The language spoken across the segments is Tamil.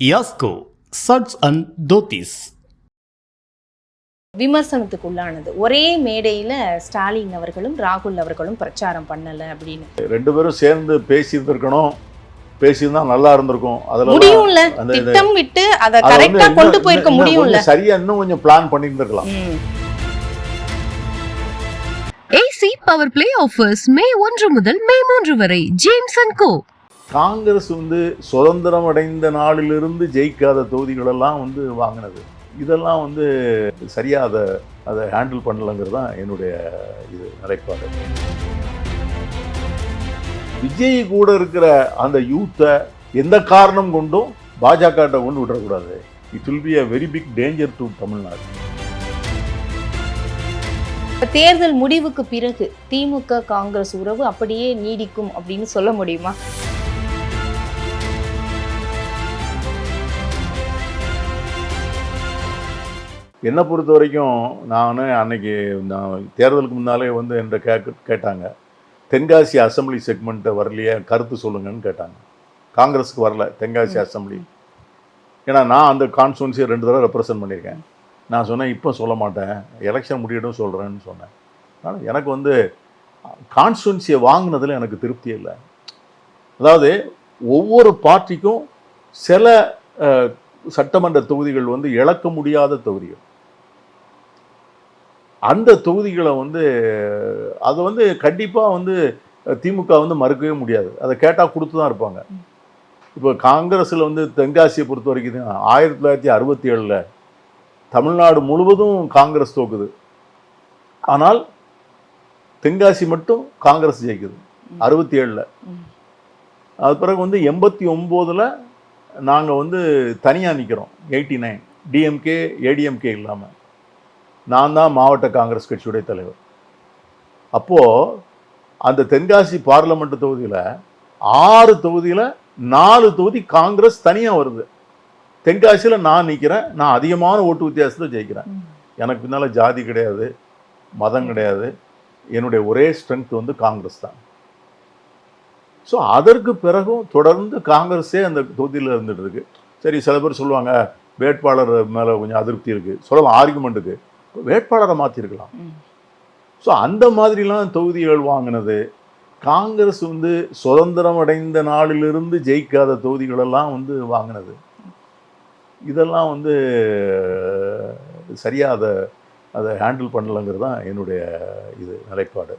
யாஸ்கோ சட்ஸ் அண்ட் தோத்திஸ் விமர்சனத்துக்கு உள்ளானது. ஒரே மேடையில் ஸ்டாலின் அவர்களும் ராகுல் அவர்களும் பிரச்சாரம் பண்ணலை அப்படின்னு. ரெண்டு பேரும் சேர்ந்து பேசியிருந்திருக்கணும், பேசியிருந்தா நல்லா இருந்திருக்கும். அதில் முடியும்ல, திட்டம் விட்டு அதை கரெக்டா கொண்டு போயிருக்க முடியும்ல. சரியா இன்னும் கொஞ்சம் பிளான் பண்ணியிருந்திருக்கலாம். AC power play offers May 1 முதல் மே 3 வரை ஜேம்ஸ் அண்ட் கோ. காங்கிரஸ் சுதந்திரம் அடைந்த நாளிலிருந்து ஜெயிக்காத தொகுதிகளெல்லாம் வாங்கினது. இதெல்லாம் சரியா அதை ஹேண்டில் பண்ணலங்கிறது தான் என்னுடைய நிலைப்பாடு. விஜய் கூட இருக்கிற அந்த யூத்தை எந்த காரணம் கொண்டும் பாஜக கொண்டு விடக்கூடாது. It will B a very big danger to Tamil Nadu. தேர்தல் முடிவுக்கு பிறகு திமுக காங்கிரஸ் உறவு அப்படியே நீடிக்கும் அப்படின்னு சொல்ல முடியுமா? என்னை பொறுத்த வரைக்கும் அன்னைக்கு தேர்தலுக்கு முன்னாலே என்கிட்ட கேட்டாங்க, தென்காசி அசம்பிளி செக்மெண்ட்டை வரலையே, கருத்து சொல்லுங்கன்னு கேட்டாங்க. காங்கிரஸுக்கு வரல தென்காசி அசம்பிளி. ஏன்னா நான் அந்த கான்ஸ்டுவன்சியை 2 தடவை ரெப்ரசன்ட் பண்ணியிருக்கேன். நான் சொன்னேன், இப்போ சொல்ல மாட்டேன், எலெக்ஷன் முடியட்டும் சொல்கிறேன்னு சொன்னேன். ஆனால் எனக்கு கான்ஸ்டுவன்சியை வாங்கினதில் எனக்கு திருப்தி இல்லை. அதாவது ஒவ்வொரு பார்ட்டிக்கும் சில சட்டமன்ற தொகுதிகள் இழக்க முடியாத தொகுதிகள். அந்த தொகுதிகளை அதை கண்டிப்பாக திமுக மறுக்கவே முடியாது. அதை கேட்டால் கொடுத்து தான் இருப்பாங்க. இப்போ காங்கிரஸில் தென்காசியை பொறுத்த வரைக்கும் 1967 தமிழ்நாடு முழுவதும் காங்கிரஸ் தோக்குது. ஆனால் தென்காசி மட்டும் காங்கிரஸ் ஜெயிக்குது 67. அது பிறகு 89 நாங்கள் தனியாக நிற்கிறோம். 89 டிஎம்கே ஏடிஎம்கே இல்லாமல் நான் தான் மாவட்ட காங்கிரஸ் கட்சியுடைய தலைவர். அப்போது அந்த தென்காசி பார்லமெண்ட் தொகுதியில் 6 தொகுதியில் 4 தொகுதி காங்கிரஸ் தனியாக வருது. தென்காசியில் நான் நிற்கிறேன், நான் அதிகமான ஓட்டு வித்தியாசத்தை ஜெயிக்கிறேன். எனக்கு பின்னால் ஜாதி கிடையாது, மதம் கிடையாது, என்னுடைய ஒரே ஸ்ட்ரென்த் காங்கிரஸ் தான். ஸோ அதற்கு பிறகும் தொடர்ந்து காங்கிரஸே அந்த தொகுதியில் இருந்துட்டு இருக்கு. சரி, சில பேர் சொல்லுவாங்க வேட்பாளர் மேலே கொஞ்சம் அதிருப்தி இருக்குது, சொல்லலாம் ஆர்குமெண்ட்டுக்கு, வேட்பாளரை மாற்றிருக்கலாம். ஸோ அந்த மாதிரிலாம் தொகுதிகள் வாங்கினது. காங்கிரஸ் சுதந்திரம் அடைந்த நாளிலிருந்து ஜெயிக்காத தொகுதிகளெல்லாம் வாங்கினது. இதெல்லாம் சரியாக அதை ஹேண்டில் பண்ணலைங்கிறது தான் என்னுடைய நிலைப்பாடு.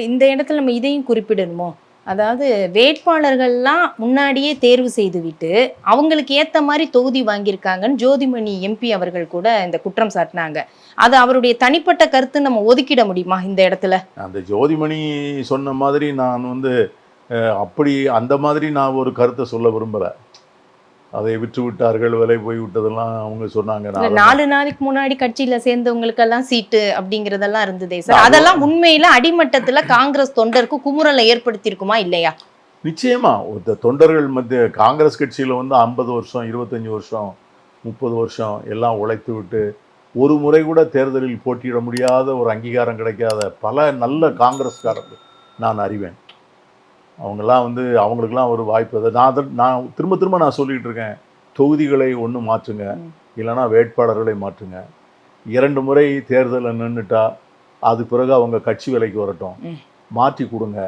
இந்த இடத்துல நம்ம இதையும் குறிப்பிடணுமோ, அதாவது வேட்பாளர்கள்லாம் முன்னாடியே தேர்வு செய்துவிட்டு அவங்களுக்கு ஏற்ற மாதிரி தொகுதி வாங்கியிருக்காங்கன்னு ஜோதிமணி எம்பி அவர்கள் கூட இந்த குற்றம் சாட்டினாங்க. அது அவருடைய தனிப்பட்ட கருத்து நம்ம ஒதுக்கிட முடியுமா இந்த இடத்துல? அந்த ஜோதிமணி சொன்ன மாதிரி நான் அப்படி அந்த மாதிரி நான் ஒரு கருத்தை சொல்ல விரும்பலை. அதை விற்று விட்டார்கள், விலை போய் விட்டதெல்லாம் அவங்க சொன்னாங்க. 4 நாளைக்கு முன்னாடி கட்சியில சேர்ந்தவங்களுக்கெல்லாம் சீட்டு அப்படிங்கிறதெல்லாம் இருந்ததே சார். அதெல்லாம் உண்மையில அடிமட்டத்துல காங்கிரஸ் தொண்டருக்கு குமுறலை ஏற்படுத்தியிருக்குமா இல்லையா? நிச்சயமா. தொண்டர்கள் மத்திய காங்கிரஸ் கட்சியில் 50 வருஷம் 25 வருஷம் 30 வருஷம் எல்லாம் உழைத்து விட்டு ஒரு முறை கூட தேர்தலில் போட்டியிட முடியாத ஒரு அங்கீகாரம் கிடைக்காத பல நல்ல காங்கிரஸ்காரர்கள் நான் அறிவேன். அவங்கெல்லாம் அவங்களுக்கெல்லாம் ஒரு வாய்ப்பு. நான் திரும்ப நான் சொல்லிகிட்டு இருக்கேன், தொகுதிகளை ஒன்று மாற்றுங்க, இல்லைனா வேட்பாளர்களை மாற்றுங்க. 2 முறை தேர்தலில் நின்றுட்டா அது பிறகு அவங்க கட்சி விலைக்கு வரட்டும், மாற்றி கொடுங்க.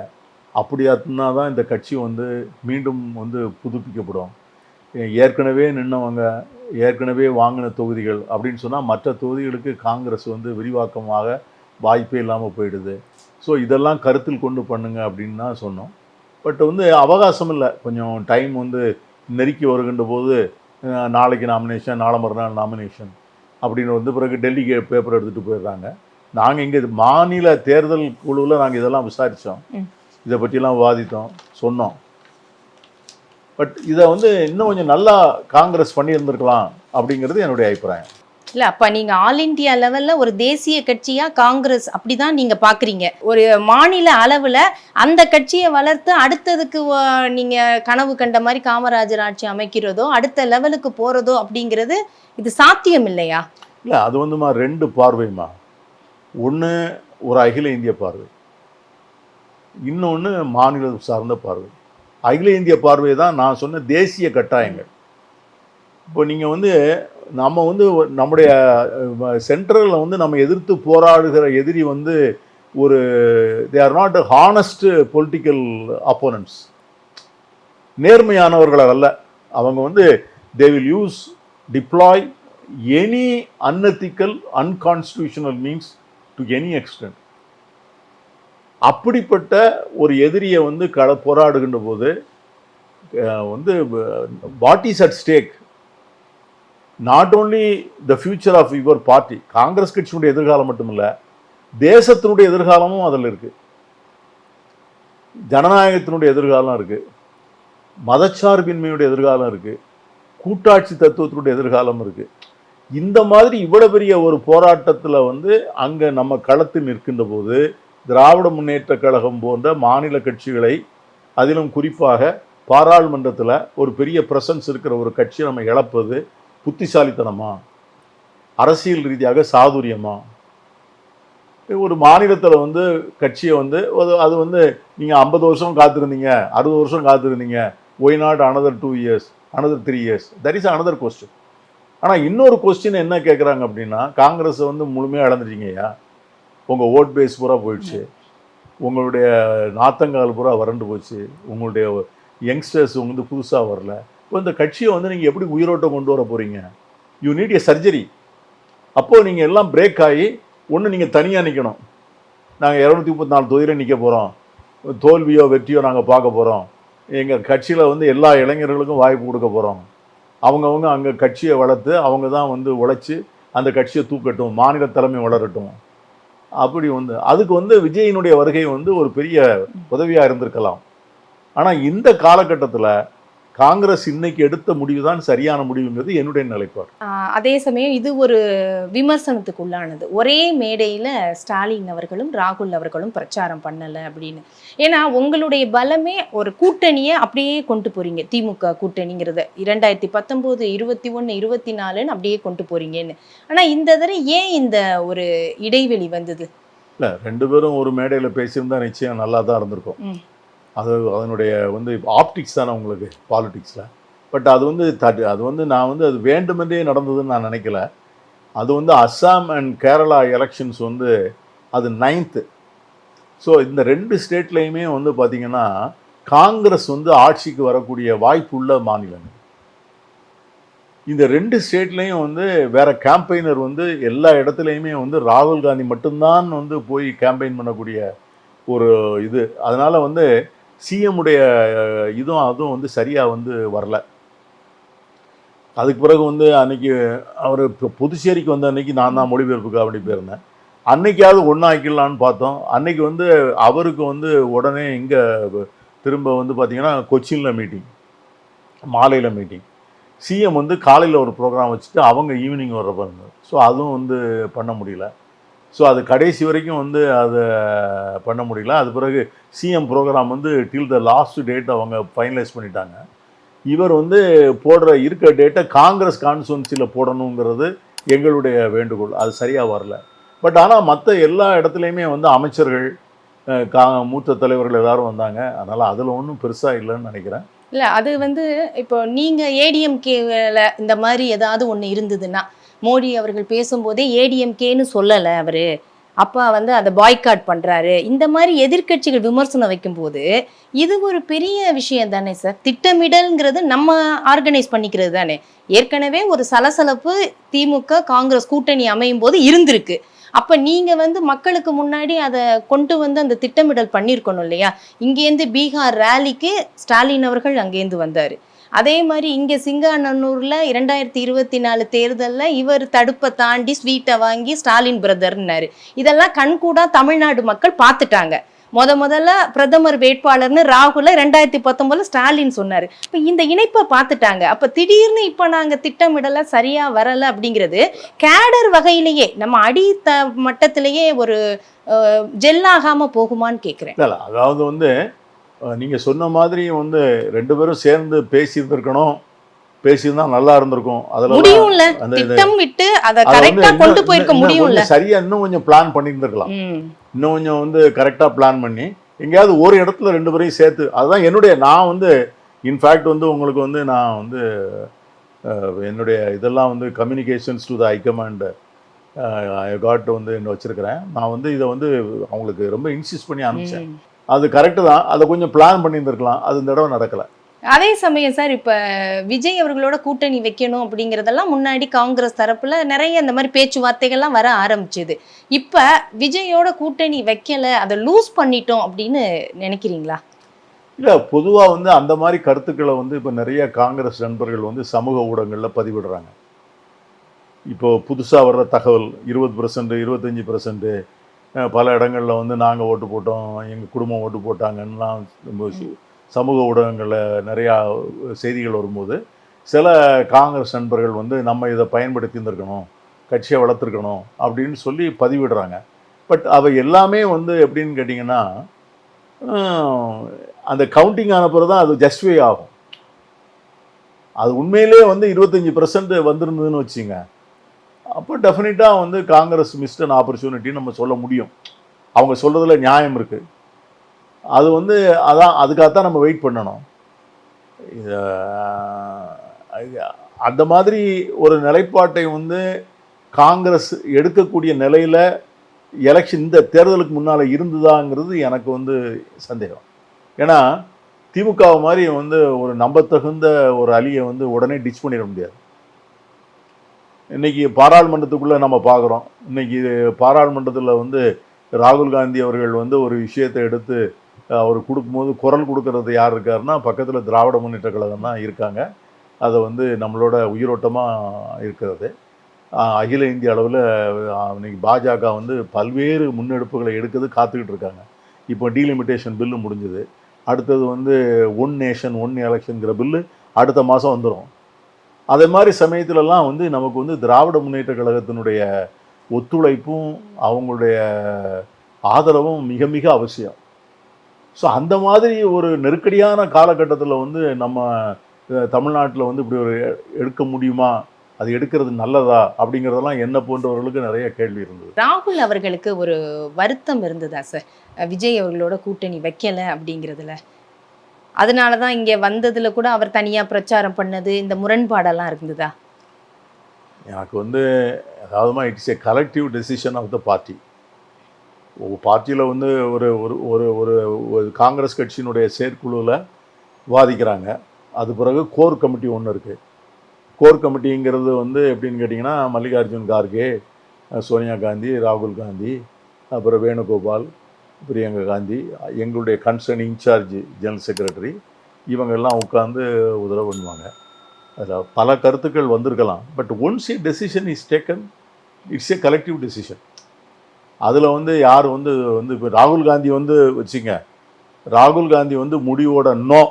அப்படியாத்துனா தான் இந்த கட்சி மீண்டும் புதுப்பிக்கப்படும். ஏற்கனவே நின்னவங்க ஏற்கனவே வாங்கின தொகுதிகள் அப்படின்னு சொன்னால் மற்ற தொகுதிகளுக்கு காங்கிரஸ் விரிவாக்கமாக வாய்ப்பே இல்லாமல் போயிடுது. ஸோ இதெல்லாம் கருத்தில் கொண்டு பண்ணுங்க அப்படின்னு தான் சொன்னோம். பட் அவகாசம் இல்லை, கொஞ்சம் டைம் நெருக்கி வருகின்ற போது நாளைக்கு நாமினேஷன், நாளை மறுநாள் நாமினேஷன் அப்படின்னு பிறகு டெல்லிக்கு பேப்பர் எடுத்துகிட்டு போயிடுறாங்க. நாங்கள் இங்கே மாநில தேர்தல் குழுவில் நாங்கள் இதெல்லாம் விசாரித்தோம், இதை பற்றியெல்லாம் விவாதித்தோம், சொன்னோம். பட் இதை இன்னும் கொஞ்சம் நல்லா காங்கிரஸ் பண்ணியிருந்திருக்கலாம் அப்படிங்கிறது என்னுடைய அபிப்பிராயம். இல்லை, அப்போ நீங்கள் ஆல் இண்டியா லெவலில் ஒரு தேசிய கட்சியாக காங்கிரஸ் அப்படி தான் நீங்கள் பார்க்குறீங்க. ஒரு மாநில அளவில் அந்த கட்சியை வளர்த்து அடுத்ததுக்கு நீங்கள் கனவு கண்ட மாதிரி காமராஜர் ஆட்சி அமைக்கிறதோ அடுத்த லெவலுக்கு போகிறதோ அப்படிங்கிறது இது சாத்தியம் இல்லையா? இல்லை, அது 2 பார்வைமா. ஒன்று ஒரு அகில இந்திய பார்வை, இன்னொன்று மாநில சார்ந்த பார்வை. அகில இந்திய பார்வை தான் நான் சொன்ன தேசிய கட்டாயங்கள். இப்போ நீங்கள் வந்து நம்ம வந்து நம்முடைய சென்ட்ரலில் வந்து நம்ம எதிர்த்து போராடுகிற எதிரி வந்து ஒரு they are not honest political opponents, நேர்மையானவர்கள் அல்ல. அவங்க வந்து they will use deploy any unethical unconstitutional means to any extent. அப்படிப்பட்ட ஒரு எதிரியை வந்து போராடுகின்ற போது வந்து what is at stake? Not only the future of your party, Congress கட்சியினுடைய எதிர்காலம் மட்டுமில்ல, தேசத்தினுடைய எதிர்காலமும் அதில் இருக்கு, ஜனநாயகத்தினுடைய எதிர்காலம் இருக்கு, மதச்சார்பின்மையுடைய எதிர்காலம் இருக்கு, கூட்டாட்சி தத்துவத்தினுடைய எதிர்காலம் இருக்கு. இந்த மாதிரி இவ்வளவு பெரிய ஒரு போராட்டத்தில் வந்து அங்கே நம்ம களத்தில் நிற்கின்ற போது திராவிட முன்னேற்ற கழகம் போன்ற மாநில கட்சிகளை, அதிலும் குறிப்பாக பாராளுமன்றத்தில் ஒரு பெரிய பிரசன்ஸ் இருக்கிற ஒரு கட்சியை நம்ம இழப்பது புத்திசாலித்தனமா, அரசியல் ரீதியாக சாதுரியமா? ஒரு மாநிலத்தில் வந்து கட்சியை வந்து அது வந்து நீங்கள் 50 வருஷம் காத்திருந்தீங்க, 60 வருஷம் காத்திருந்தீங்க, Y not another 2 years, another 3 years, that is another question. ஆனால் இன்னொரு கொஸ்டின் என்ன கேட்குறாங்க அப்படின்னா, காங்கிரஸை வந்து முழுமையாக இழந்துட்டீங்கய்யா, உங்கள் ஓட் பேஸ் பூரா போயிடுச்சு, உங்களுடைய நாத்தங்கால் பூரா வறண்டு போச்சு, உங்களுடைய யங்ஸ்டர்ஸ் வந்து புதுசாக வரல, இப்போ இந்த கட்சியை வந்து நீங்கள் எப்படி உயிரோட்டம் கொண்டு வர போகிறீங்க? You need a surgery. அப்போது நீங்கள் எல்லாம் பிரேக் ஆகி ஒன்று நீங்கள் தனியாக நிற்கணும். நாங்கள் 234 தொகுதியில் நிற்க போகிறோம், தோல்வியோ வெற்றியோ நாங்கள் பார்க்க போகிறோம், எங்கள் கட்சியில் வந்து எல்லா இளைஞர்களுக்கும் வாய்ப்பு கொடுக்க போகிறோம், அவங்கவுங்க அங்கே கட்சியை வளர்த்து அவங்க தான் வந்து உழைச்சி அந்த கட்சியை தூக்கட்டும், மாநில தலைமை வளரட்டும். அப்படி வந்து அதுக்கு வந்து விஜயினுடைய வருகை வந்து ஒரு பெரிய உதவியாக இருந்திருக்கலாம். ஆனால் இந்த காலகட்டத்தில் காங்கிரஸ் இன்னைக்கு எடுத்த முடிவு தான் சரியான முடிவுங்கிறது என்னுடைய நிலைப்பாடு. அதே சமயம் இது ஒரு விமர்சனத்துக்கு உள்ளானது. ஒரே மேடையில் ஸ்டாலின் அவர்களும் ராகுல் அவர்களும் பிரச்சாரம் பண்ணலை அப்படின்னு. ஏன்னா உங்களுடைய பலமே ஒரு கூட்டணியை அப்படியே கொண்டு போறீங்க, திமுக கூட்டணிங்கிறத 2019, 21, 24 அப்படியே கொண்டு போறீங்கன்னு. ஆனால் இந்த தடவை ஏன் இந்த ஒரு இடைவெளி வந்தது? இல்லை, 2 பேரும் ஒரு மேடையில் பேசியிருந்தா நிச்சயம் நல்லா தான் இருந்திருக்கும். அது அதனுடைய வந்து ஆப்டிக்ஸ் தானே உங்களுக்கு பாலிட்டிக்ஸில். பட் அது வந்து அது வந்து நான் வந்து அது வேண்டுமென்றே நடந்ததுன்னு நான் நினைக்கல. அது வந்து அஸ்ஸாம் அண்ட் கேரளா எலெக்ஷன்ஸ் வந்து அது 9th. ஸோ இந்த 2 ஸ்டேட்லேயுமே வந்து பார்த்திங்கன்னா காங்கிரஸ் வந்து ஆட்சிக்கு வரக்கூடிய வாய்ப்பு உள்ள மாநிலங்கள். இந்த 2 ஸ்டேட்லேயும் வந்து வேற கேம்பெயினர் வந்து எல்லா இடத்துலையுமே வந்து ராகுல் காந்தி மட்டும்தான் வந்து போய் கேம்பெயின் பண்ணக்கூடிய ஒரு இது. அதனால் வந்து சிஎம் உடைய அதுவும் வந்து சரியாக வந்து வரல. அதுக்கு பிறகு வந்து அன்னைக்கு அவர் புதுச்சேரிக்கு வந்த அன்னைக்கு நான் தான் மொழிபெயர்ப்புக்கு அப்படி போயிருந்தேன். அன்னைக்காவது ஒன்றாக்கிடலான்னு பார்த்தோம். அன்னைக்கு வந்து அவருக்கு வந்து உடனே இங்கே திரும்ப வந்து பார்த்திங்கன்னா கொச்சினில் மீட்டிங், மாலையில் மீட்டிங். சிஎம் வந்து காலையில் ஒரு ப்ரோக்ராம் வச்சுட்டு அவங்க ஈவினிங் வர்றப்ப இருந்தது. ஸோ அதுவும் வந்து பண்ண முடியல. ஸோ அது கடைசி வரைக்கும் வந்து அதை பண்ண முடியல. அது பிறகு சிஎம் ப்ரோக்ராம் வந்து டில் த லாஸ்ட் டேட் அவங்க ஃபைனலைஸ் பண்ணிட்டாங்க. இவர் வந்து இருக்க டேட்டை காங்கிரஸ் கான்ஸ்டுவன்சியில் போடணுங்கிறது எங்களுடைய வேண்டுகோள். அது சரியாக வரல. பட் ஆனால் மற்ற எல்லா இடத்துலையுமே வந்து அமைச்சர்கள், மூத்த தலைவர்கள் எல்லாரும் வந்தாங்க. அதனால் அதில் ஒன்றும் பெருசாக இல்லைன்னு நினைக்கிறேன். இல்லை, அது வந்து இப்போ நீங்கள் ஏடிஎம்கேல இந்த மாதிரி ஏதாவது ஒன்று இருந்ததுன்னா, மோடி அவர்கள் பேசும்போதே ஏடிஎம்கேன்னு சொல்லலை அவர், அப்பா வந்து அதை பாய்காட் பண்ணுறாரு, இந்த மாதிரி எதிர்க்கட்சிகள் விமர்சனம் வைக்கும்போது இது ஒரு பெரிய விஷயம் தானே சார்? திட்டமிடல்ங்கிறது நம்ம ஆர்கனைஸ் பண்ணிக்கிறது தானே. ஏற்கனவே ஒரு சலசலப்பு திமுக காங்கிரஸ் கூட்டணி அமையும் போது இருந்திருக்கு. அப்போ நீங்கள் வந்து மக்களுக்கு முன்னாடி அதை கொண்டு வந்து அந்த திட்டமிடல் பண்ணியிருக்கணும் இல்லையா? இங்கேருந்து பீகார் ரேலிக்கு ஸ்டாலின் அவர்கள் அங்கேருந்து வந்தார். அதே மாதிரி இங்கே சிங்காநல்லூரில் 2024 தேர்தலில் இவர் தடுப்பை தாண்டி ஸ்வீட்டை வாங்கி ஸ்டாலின் பிரதர்னாரு. இதெல்லாம் கண்கூடா தமிழ்நாடு மக்கள் பார்த்துட்டாங்க. முதல்ல பிரதமர் வேட்பாளர்னு ராகுல 2019 ஸ்டாலின் சொன்னார். இப்போ இந்த இணைப்பை பார்த்துட்டாங்க. அப்போ திடீர்னு இப்போ நாங்கள் திட்டமிடலை சரியாக வரலை அப்படிங்கிறது கேடர் வகையிலேயே நம்ம மட்டத்திலேயே ஒரு ஜெல்லாகாமல் போகுமான்னு கேட்குறேன். அதாவது வந்து நீங்கள் சொன்ன மாதிரி வந்து 2 பேரும் சேர்ந்து பேசியிருந்திருக்கணும், பேசியிருந்தா நல்லா இருந்திருக்கும். அதில் முடியும்ல, திட்டம் விட்டு அதை கரெக்டாக கொண்டு போயிருக்க முடியும்ல. சரியா இன்னும் கொஞ்சம் பிளான் பண்ணியிருந்திருக்கலாம். இன்னும் கொஞ்சம் வந்து கரெக்டாக பிளான் பண்ணி எங்கேயாவது ஒரு இடத்துல 2 பேரையும் சேர்த்து, அதுதான் நான் வந்து இன்ஃபேக்ட் வந்து உங்களுக்கு வந்து நான் வந்து என்னுடைய இதெல்லாம் வந்து communications to the high command got வந்து என்ன வச்சுருக்கிறேன். நான் வந்து இதை வந்து அவங்களுக்கு ரொம்ப இன்சிஸ்ட் பண்ணி அனுப்பிச்சேன். அது கரெக்டு தான், அதை கொஞ்சம் பிளான் பண்ணியிருந்துருக்கலாம், அது இந்த தடவை நடக்கலை. அதே சமயம் சார், இப்ப விஜய் அவர்களோட கூட்டணி வைக்கணும் அப்படிங்கறதெல்லாம் முன்னாடி காங்கிரஸ் தரப்புல நிறைய இந்த மாதிரி பேச்சுவார்த்தைகள்லாம் வர ஆரம்பிச்சது. இப்ப விஜயோட கூட்டணி வைக்கல, அதை லூஸ் பண்ணிட்டோம் அப்படின்னு நினைக்கிறீங்களா? இல்லை, பொதுவாக வந்து அந்த மாதிரி கருத்துக்களை வந்து இப்போ நிறைய காங்கிரஸ் நண்பர்கள் வந்து சமூக ஊடகங்களில் பதிவிடுறாங்க. இப்போ புதுசாக வர்ற தகவல் 20%, 25%, பல இடங்களில் வந்து நாங்கள் ஓட்டு போட்டோம், எங்கள் குடும்பம் ஓட்டு போட்டாங்கன்னெலாம் சமூக ஊடகங்களில் நிறையா செய்திகள் வரும்போது சில காங்கிரஸ் நண்பர்கள் வந்து நம்ம இதை பயன்படுத்தி இருந்திருக்கணும், கட்சியை வளர்த்துருக்கணும் அப்படின்னு சொல்லி பதிவிடுறாங்க. பட் அவை எல்லாமே வந்து எப்படின்னு கேட்டிங்கன்னா, அந்த கவுண்டிங் ஆனப்புறம் தான் அது ஜஸ்டிஃபை ஆகும். அது உண்மையிலே வந்து 25% வந்திருந்ததுன்னு வச்சுங்க, அப்போ டெஃபினட்டாக வந்து காங்கிரஸ் மிஸ்ட் அன் ஆப்பர்ச்சுனிட்டின்னு நம்ம சொல்ல முடியும். அவங்க சொல்கிறதுல நியாயம் இருக்குது. அது வந்து அதான், அதுக்காகத்தான் நம்ம வெயிட் பண்ணணும். அந்த மாதிரி ஒரு நிலைப்பாட்டை வந்து காங்கிரஸ் எடுக்கக்கூடிய நிலையில் எலெக்ஷன் இந்த தேர்தலுக்கு முன்னால் இருந்துதாங்கிறது எனக்கு வந்து சந்தேகம். ஏன்னா திமுக மாதிரி வந்து ஒரு நம்பத்தகுந்த ஒரு அலியை வந்து உடனே டிச் பண்ணிட முடியாது. இன்றைக்கி பாராளுமன்றத்துக்குள்ளே நம்ம பார்க்குறோம். இன்றைக்கி பாராளுமன்றத்தில் வந்து ராகுல் காந்தி அவர்கள் வந்து ஒரு விஷயத்தை எடுத்து அவர் கொடுக்கும்போது குரல் கொடுக்கறது யார் இருக்காருன்னா பக்கத்தில் திராவிட முன்னேற்ற கழகம் தான் இருக்காங்க. அதை வந்து நம்மளோட உயிரோட்டமாக இருக்கிறது. அகில இந்திய அளவில் இன்னைக்கு பாஜக வந்து பல்வேறு முன்னெடுப்புகளை எடுக்கிறது காத்துக்கிட்டு இருக்காங்க. இப்போ டீலிமிட்டேஷன் பில்லு முடிஞ்சுது. அடுத்தது வந்து ஒன் நேஷன் ஒன் எலெக்ஷனுங்கிற பில்லு அடுத்த மாதம் வந்துடும். அதே மாதிரி சமயத்துலலாம் வந்து நமக்கு வந்து திராவிட முன்னேற்ற கழகத்தினுடைய ஒத்துழைப்பும் அவங்களுடைய ஆதரவும் மிக மிக அவசியம். ஸோ அந்த மாதிரி ஒரு நெருக்கடியான காலகட்டத்தில் வந்து நம்ம தமிழ்நாட்டில் வந்து இப்படி ஒரு எடுக்க முடியுமா, அது எடுக்கிறது நல்லதா அப்படிங்கிறதெல்லாம் என்ன போன்றவர்களுக்கு நிறைய கேள்வி இருந்தது. ராகுல் அவர்களுக்கு ஒரு வருத்தம் இருந்ததா சார் விஜய் அவர்களோட கூட்டணி வைக்கல அப்படிங்கிறதுல? அதனால தான் இங்கே வந்ததில் கூட அவர் தனியாக பிரச்சாரம் பண்ணது, இந்த முரண்பாடெல்லாம் இருந்ததா? எனக்கு வந்து அதாவது it's a collective decision of the party. பார்ட்டியில் வந்து ஒரு ஒரு ஒரு காங்கிரஸ் கட்சியினுடைய செயற்குழுவில் வாதிக்கிறாங்க. அது பிறகு கோர் கமிட்டி ஒன்று இருக்குது. கோர் கமிட்டிங்கிறது வந்து எப்படின்னு கேட்டிங்கன்னா மல்லிகார்ஜுன் கார்கே, சோனியா காந்தி, ராகுல் காந்தி, அப்புறம் வேணுகோபால், பிரியங்கா காந்தி, எங்களுடைய கன்சர்ன் இன்சார்ஜ் ஜெனரல் செக்ரட்டரி, இவங்கெல்லாம் உட்காந்து உதவி பண்ணுவாங்க. அதில் பல கருத்துக்கள் வந்திருக்கலாம். But once A decision is taken, it's a collective decision. அதில் வந்து யார் வந்து இப்போ ராகுல் காந்தி வந்து வச்சுங்க, ராகுல் காந்தி வந்து முடிவோட நோ,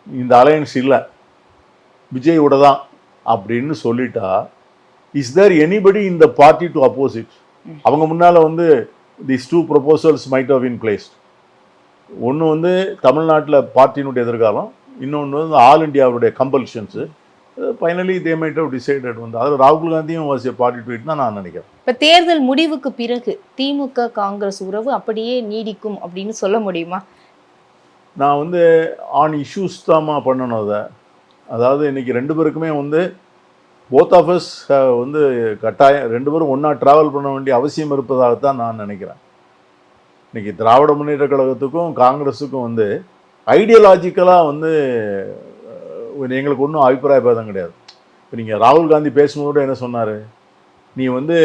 இந்த அலையன்ஸ் இல்லை, விஜயோட தான் அப்படின்னு சொல்லிட்டா, is there anybody in the party to oppose it? அவங்க முன்னால் வந்து these two proposals might have been placed. ஒன்று வந்து தமிழ்நாட்டில் பார்ட்டியினுடைய எதிர்காலம், இன்னொன்று வந்து ஆல் இண்டியாவுடைய compulsions. Finally they might have decided வந்து அதில் ராகுல் காந்தியும் was a party to it தான் நான் நினைக்கிறேன். இப்போ தேர்தல் முடிவுக்கு பிறகு திமுக காங்கிரஸ் உறவு அப்படியே நீடிக்கும் அப்படின்னு சொல்ல முடியுமா? நான் வந்து ஆன் இஷ்யூஸ் தான்மா பண்ணணும் அதை. அதாவது இன்றைக்கி ரெண்டு பேருக்குமே வந்து போத் ஆஃப் அஸ் வந்து கட்டாயம் ரெண்டு பேரும் ஒன்றா ட்ராவல் பண்ண வேண்டிய அவசியம் இருப்பதாகத்தான் நான் நினைக்கிறேன். இன்றைக்கி திராவிட முன்னேற்ற கழகத்துக்கும் காங்கிரஸுக்கும் வந்து ஐடியாலஜிக்கலாக வந்து எங்களுக்கு ஒன்றும் அபிப்பிராய பேதம் கிடையாது. இப்போ நீங்கள் ராகுல் காந்தி பேசும்போது என்ன சொன்னார், நீ வந்து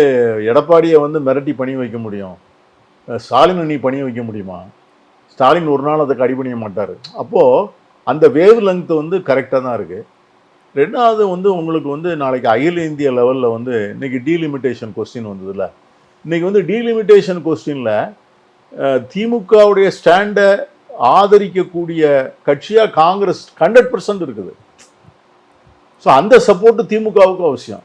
எடப்பாடியை வந்து மிரட்டி பணி வைக்க முடியும், ஸ்டாலினை நீ பணி வைக்க முடியுமா? ஸ்டாலின் ஒரு நாள் அதுக்கு அடிபணிய மாட்டார். அப்போது அந்த வேவ் லெங்த் வந்து கரெக்டாக தான் இருக்குது. ரெண்டாவது வந்து உங்களுக்கு வந்து நாளைக்கு அகில இந்திய லெவலில் வந்து இன்றைக்கி டீலிமிட்டேஷன் கொஸ்டின் வந்ததில்ல, இன்றைக்கி வந்து டீலிமிட்டேஷன் கொஸ்டினில் திமுகவுடைய ஸ்டாண்டை ஆதரிக்கக்கூடிய கட்சியாக காங்கிரஸ் 100% இருக்குது. ஸோ அந்த சப்போர்ட்டு திமுகவுக்கு அவசியம்.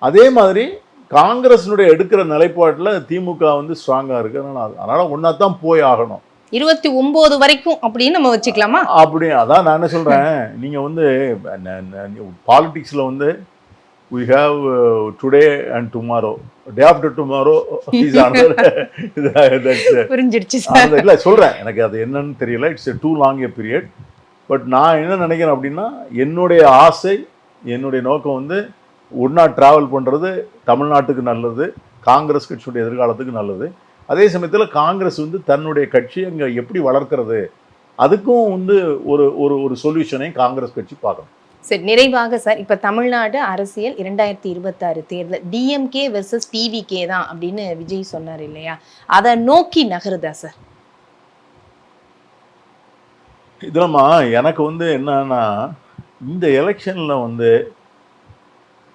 அதே மாதிரி காங்கிரஸினுடைய எடுக்கிற நிலைப்பாட்டில் திமுக வந்து ஸ்ட்ராங்காக இருக்குது. அதனால் ஒன்றா தான் போய் ஆகணும். 29 வரைக்கும் அப்படின்னு நம்ம வச்சுக்கலாமா? அப்படி அதான் நான் என்ன சொல்கிறேன், நீங்கள் வந்து பாலிட்டிக்ஸில் வந்து we have today and tomorrow, day after tomorrow is another. புரிஞ்சிடுச்சு சார். இல்லை சொல்கிறேன், எனக்கு அது என்னன்னு தெரியல. It's a too long a period. But நான் என்ன நினைக்கிறேன் அப்படின்னா, என்னுடைய ஆசை, என்னுடைய நோக்கம் வந்து ஒன்றா ட்ராவல் பண்ணுறது தமிழ்நாட்டுக்கு நல்லது, காங்கிரஸ் கட்சியுடைய எதிர்காலத்துக்கு நல்லது. அதே சமயத்தில் காங்கிரஸ் வந்து தன்னுடைய கட்சியை அங்கே எப்படி வளர்க்கிறது, அதுக்கும் வந்து ஒரு ஒரு ஒரு சொல்யூஷனை காங்கிரஸ் கட்சி பார்க்கணும். சரி, நிறைவாக சார், இப்போ தமிழ்நாடு அரசியல் 2026 தேர்தல் டிஎம்கே வெர்சஸ் டிவிகே தான் அப்படின்னு விஜய் சொன்னார் இல்லையா, அதை நோக்கி நகருதா சார்? இதெல்லாமா எனக்கு வந்து என்னன்னா, இந்த எலெக்ஷனில் வந்து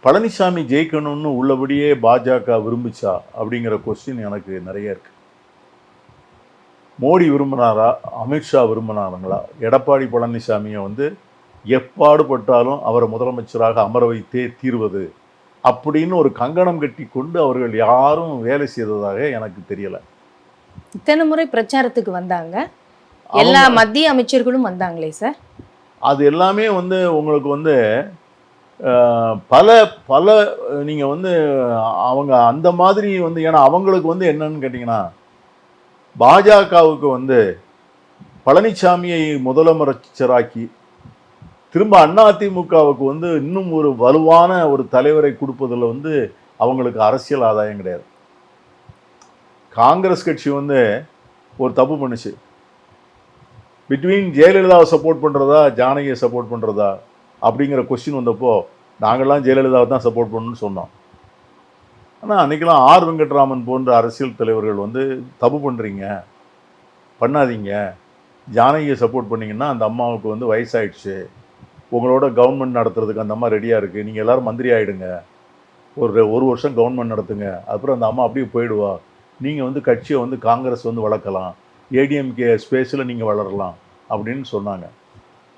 பழனிசாமி ஜெயிக்கணும்னு உள்ளபடியே பாஜக விரும்பிச்சா அப்படிங்கிற கொஸ்டின் எனக்கு நிறைய இருக்கு. மோடி விரும்பினாரா, அமித்ஷா விரும்பினாருங்களா, எடப்பாடி பழனிசாமியை வந்து எப்பாடுபட்டாலும் அவரை முதலமைச்சராக அமர வைத்தே தீர்வது அப்படின்னு ஒரு கங்கணம் கட்டி கொண்டு அவர்கள் யாரும் வேலை செய்ததாக எனக்கு தெரியல. இத்தனை முறை பிரச்சாரத்துக்கு வந்தாங்க, எல்லா மத்திய அமைச்சர்களும் வந்தாங்களே சார். அது எல்லாமே வந்து உங்களுக்கு வந்து பல பல நீங்கள் வந்து அவங்க அந்த மாதிரி வந்து, ஏன்னா அவங்களுக்கு வந்து என்னன்னு கேட்டிங்கன்னா, பாஜகவுக்கு வந்து பழனிசாமியை முதலமைச்சராக்கி திரும்ப அதிமுகவுக்கு வந்து இன்னும் ஒரு வலுவான ஒரு தலைவரை கொடுப்பதில் வந்து அவங்களுக்கு அரசியல் ஆதாயம் கிடையாது. காங்கிரஸ் கட்சி வந்து ஒரு தப்பு பண்ணுச்சு. பிட்வீன் ஜெயலலிதாவை சப்போர்ட் பண்ணுறதா ஜானகியை சப்போர்ட் பண்ணுறதா அப்படிங்கிற கொஸ்டின் வந்தப்போ நாங்கள்லாம் ஜெயலலிதாவை தான் சப்போர்ட் பண்ணணும்னு சொன்னோம். ஆனால் அன்றைக்கெல்லாம் ஆர் வெங்கட்ராமன் போன்ற அரசியல் தலைவர்கள் வந்து தப்பு பண்ணுறீங்க, பண்ணாதீங்க, ஜானகியை சப்போர்ட் பண்ணிங்கன்னா அந்த அம்மாவுக்கு வந்து வயசாயிடுச்சு, உங்களோட கவர்மெண்ட் நடத்துறதுக்கு அந்த அம்மா ரெடியாக இருக்குது, நீங்கள் எல்லோரும் மந்திரி ஆகிடுங்க, ஒரு வருஷம் கவர்மெண்ட் நடத்துங்க, அப்புறம் அந்த அம்மா அப்படியே போயிடுவா, நீங்கள் வந்து கட்சியை வந்து காங்கிரஸ் வந்து வளர்க்கலாம், ஏடிஎம்கே ஸ்பேஸில் நீங்கள் வளரலாம் அப்படின்னு சொன்னாங்க.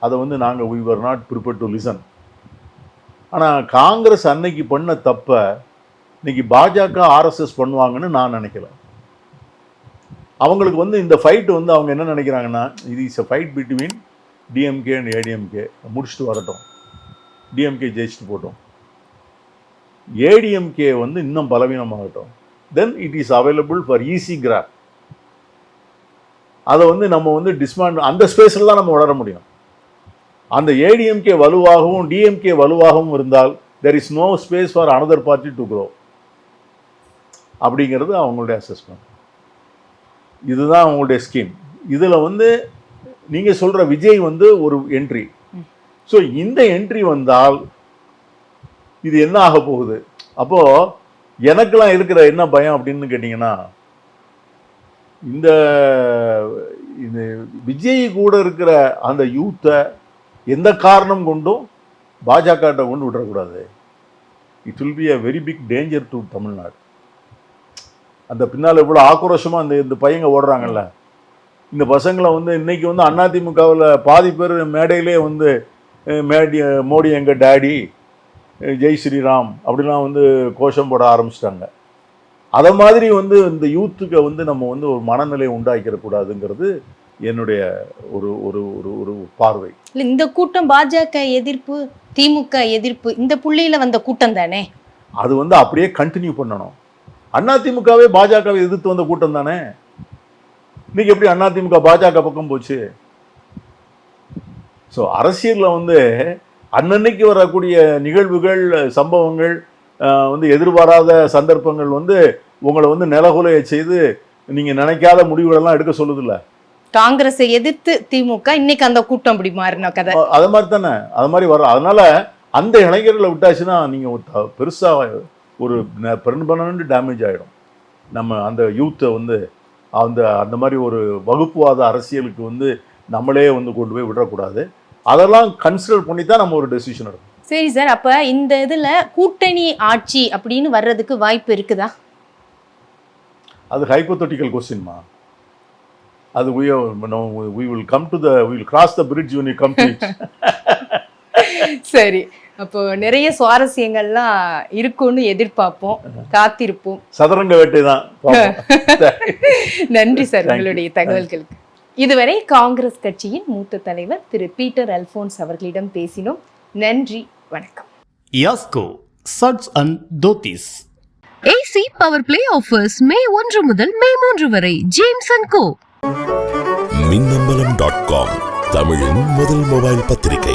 அதை வந்து நாங்கள் we were not prepared to listen. ஆனால் காங்கிரஸ் அன்னைக்கு பண்ண தப்பை இன்னைக்கு பாஜக ஆர்எஸ்எஸ் பண்ணுவாங்கன்னு நான் நினைக்கல. அவங்களுக்கு வந்து இந்த ஃபைட் வந்து அவங்க என்ன நினைக்கிறாங்கன்னா, இது is a fight between DMK and ADMK, முடிச்சுட்டு வரட்டும், டிஎம்கே ஜெயிச்சுட்டு போட்டோம், ஏடிஎம்கே வந்து இன்னும் பலவீனமாகட்டும், then it is available for easy grab. அதை வந்து நம்ம வந்து டிஸ்மாண்ட் அந்த ஸ்பேஸில் தான் நம்ம வளர முடியும். அந்த ஏடிஎம்கே வலுவாகவும் டிஎம்கே வலுவாகவும் இருந்தால் there is no space for another party to grow அப்படிங்கிறது அவங்களுடைய அசஸ்மெண்ட். இதுதான் அவங்களுடைய ஸ்கீம். இதில் வந்து நீங்கள் சொல்கிற விஜய் வந்து ஒரு என்ட்ரி. ஸோ இந்த என்ட்ரி வந்தால் இது என்ன ஆக போகுது? அப்போது எனக்கெல்லாம் இருக்கிற என்ன பயம் அப்படின்னு கேட்டிங்கன்னா, இந்த விஜய் கூட இருக்கிற அந்த யூத்தை எந்த காரணம் கொண்டும் பாஜகட்ட கொண்டு விடக்கூடாது. It will be a very big danger to Tamil Nadu. அந்த பின்னால் எவ்வளோ ஆக்ரோஷமாக இந்த பையங்க ஓடுறாங்கல்ல, இந்த பசங்களை வந்து இன்னைக்கு வந்து அதிமுகவில் பாதி பேர் மேடையிலே வந்து மோடி எங்கள் டேடி, ஜெய் ஸ்ரீராம் அப்படிலாம் வந்து கோஷம் போட ஆரம்பிச்சிட்டாங்க. அதை மாதிரி வந்து இந்த யூத்துக்கு வந்து நம்ம வந்து ஒரு மனநிலையை உண்டாக்கிடக்கூடாதுங்கிறது என்னுடைய ஒரு ஒரு ஒரு ஒரு பார்வை. இல்லை, இந்த கூட்டம் பாஜக எதிர்ப்பு, திமுக எதிர்ப்பு, இந்த புள்ளியில வந்த கூட்டம் தானே. அது வந்து அப்படியே கண்டினியூ பண்ணணும். அதிமுகவே பாஜகவை எதிர்த்து வந்த கூட்டம் தானே. இன்னைக்கு எப்படி அதிமுக பாஜக பக்கம் போச்சு? ஸோ அரசியலில் வந்து அன்னன்னைக்கு வரக்கூடிய நிகழ்வுகள், சம்பவங்கள், வந்து எதிர்பாராத சந்தர்ப்பங்கள் வந்து உங்களை வந்து நிலகுலைய செய்து நீங்கள் நினைக்காத முடிவுகளெல்லாம் எடுக்க சொல்லுதில்ல. காங்கிரஸை எதிர்த்து திமுக, இன்னைக்கு அந்த கூட்டம் அப்படி மாறின கதை. அது மாதிரி தானே, அது மாதிரி வரும். அதனால அந்த இளைஞர்களை விட்டாச்சுன்னா நீங்கள் பெருசாக ஒரு பெர்மனன்ட் டேமேஜ் ஆகிடும். நம்ம அந்த யூத்தை வந்து அந்த மாதிரி ஒரு வகுப்புவாத அரசியலுக்கு வந்து நம்மளே வந்து கொண்டு போய் விடக்கூடாது. அதெல்லாம் கன்சிடர் பண்ணி தான் நம்ம ஒரு டெசிஷன் எடுக்கணும். சரி சார், அப்போ இந்த இதில் கூட்டணி ஆட்சி அப்படின்னு வர்றதுக்கு வாய்ப்பு இருக்குதா? அது ஹைப்போதெட்டிக்கல் கொஸ்டின்மா. அது we will come to we will cross the bridge when you come to it. சரி, அப்போ நிறைய சுவாரஸ்யங்கள்லாம் இருக்கும்னு எதிர்பார்ப்போம், காத்திருப்போம். சதுரங்க வேட்டை தான். நன்றி சார் உங்களுடைய தகவல்களுக்கு. இதுவரை காங்கிரஸ் கட்சியின் மூத்த தலைவர் திரு பீட்டர் அல்போன்ஸ் அவர்களிடம் பேசினோம். நன்றி, வணக்கம். யாஸ்கோ சட்ஸ் அண்ட் தோத்திஸ் AC power play offers May 1 முதல் மே 3 வரை. ஜேம்ஸ் அண்ட் கோ. மின்னம்பலம்.com தமிழின் முதல் மொபைல் பத்திரிகை